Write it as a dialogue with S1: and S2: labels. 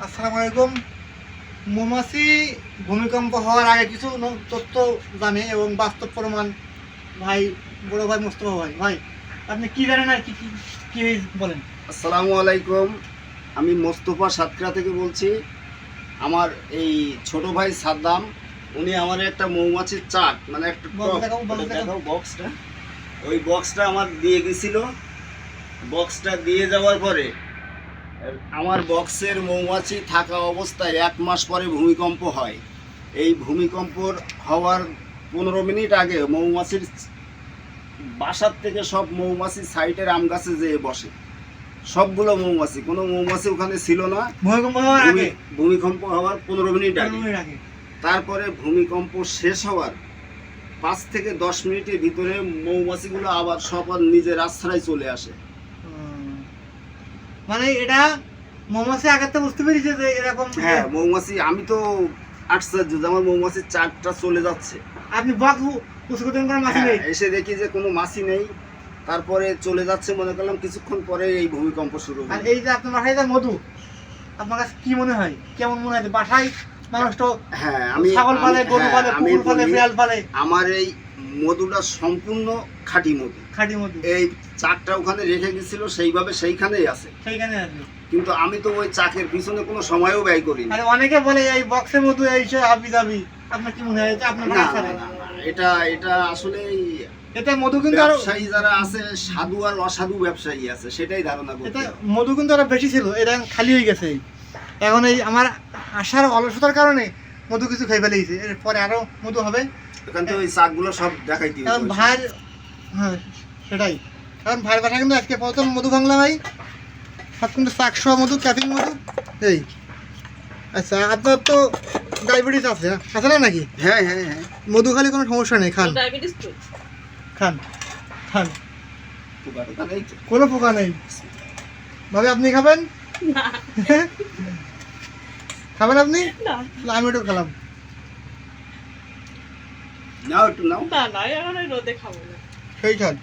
S1: আসসালামু আলাইকুম। মৌমাছি ভূমিকম্প হওয়ার আগে কিছু তথ্য জানে এবং বাস্তব প্রমাণ ভাই, বড় ভাই মোস্তফা ভাই আপনি কি জানেন আর কি কি কি বলেন।
S2: আসসালামু আলাইকুম, আমি মোস্তফা সাতক্ষীরা থেকে বলছি। আমার এই ছোট ভাই সাদ্দাম, উনি আমার একটা মৌমাছির চাক, মানে একটা বক্সটা, ওই বক্সটা আমার দিয়ে গেছিল। বক্সটা দিয়ে যাওয়ার পরে আমার বক্সের মৌমাছি থাকা অবস্থায় 1 মাস পরে ভূমিকম্প হয়। এই ভূমিকম্পর হওয়ার 15 মিনিট আগে মৌমাছির বাসার থেকে সব মৌমাছি সাইডের আম গাছে যেয়ে বসে। সবগুলো মৌমাছি, কোনো মৌমাছি ওখানে ছিল না ভূমিকম্প হওয়ার 15 মিনিট আগে। তারপরে ভূমিকম্প শেষ হওয়ার 5 থেকে 10 মিনিটের ভিতরে মৌমাছিগুলো আবার সব নিজের আশ্রয় চলে আসে।
S1: মানে এটা মৌমাছি আগে তো বুঝতে পেরেছে যে এরকম।
S2: হ্যাঁ, মৌমাছি, আমি তো আশ্চর্য যে আমার মৌমাছির চাকটা চলে যাচ্ছে।
S1: আপনি
S2: এসে দেখি যে কোনো মাছি নেই। তারপরে চলে যাচ্ছে, মনে করলাম কিছুক্ষণ পরে এই ভূমিকম্প শুরু হলো।
S1: আর এই যে আপনার বাসায় যে মধু, আপনার কাছে কি মনে হয়, কেমন মনে হয় বাসায় মানুষ তো?
S2: হ্যাঁ, আমি
S1: ছাগল পালে, গরু পালে, কুকুর পালে, বিড়াল পালে।
S2: আমার এই মধুটা সম্পূর্ণ খাঁটি মধু।
S1: খাঁটি মধু।
S2: এই চাকটা ওখানে রেখে গেছিল, সেইভাবে সেইখানেই আছে।
S1: সেইখানে আছে।
S2: কিন্তু আমি তো ওই চাকের পিছনে কোনো সময়ও ব্যয় করিনি।
S1: আরে অনেকে বলে এই বক্সের মধু এই সে হাবি যাবি, আপনার কি মনে হয় আপনার বাসায়?
S2: না, এটা আসলে
S1: এটা মধু কিন্তু আরো
S2: ব্যবসায়ী যারা আছে, সাধু আর অসাধু ব্যবসায়ী আছে, সেটাই ধারণা করতে।
S1: এটা মধু কিন্তু আরো বেশি ছিল, এটা খালি হয়ে গেছে। এখন এই আমার আসার অলসতার কারণে মধু কিছু খেয়ে ফেলেছে, এরপরে আরো মধু হবে।
S2: এখান থেকে ওই চাকগুলো সব দেখাই দিই।
S1: কারণ ভাই, হ্যাঁ সেটাই, কারণ ভাইয়ের বাসা কিন্তু আজকে প্রথম মধু ভাঙলাম ভাই। সব কিন্তু চাকশো মধু, ক্যাপিং মধু। এই আচ্ছা, আপনার তো ডায়াবেটিস আছে আছে না নাকি?
S2: হ্যাঁ হ্যাঁ হ্যাঁ,
S1: মধু খালি কোনো সমস্যা নেই, খান খান খান, কোনো পোকা নেই। ভাবে আপনি খাবেন? খাবেন আপনি? আমি একটু খেলাম।
S2: নাও একটু নাও।
S3: না এখন রোদে খাবো না।
S1: সেই খান।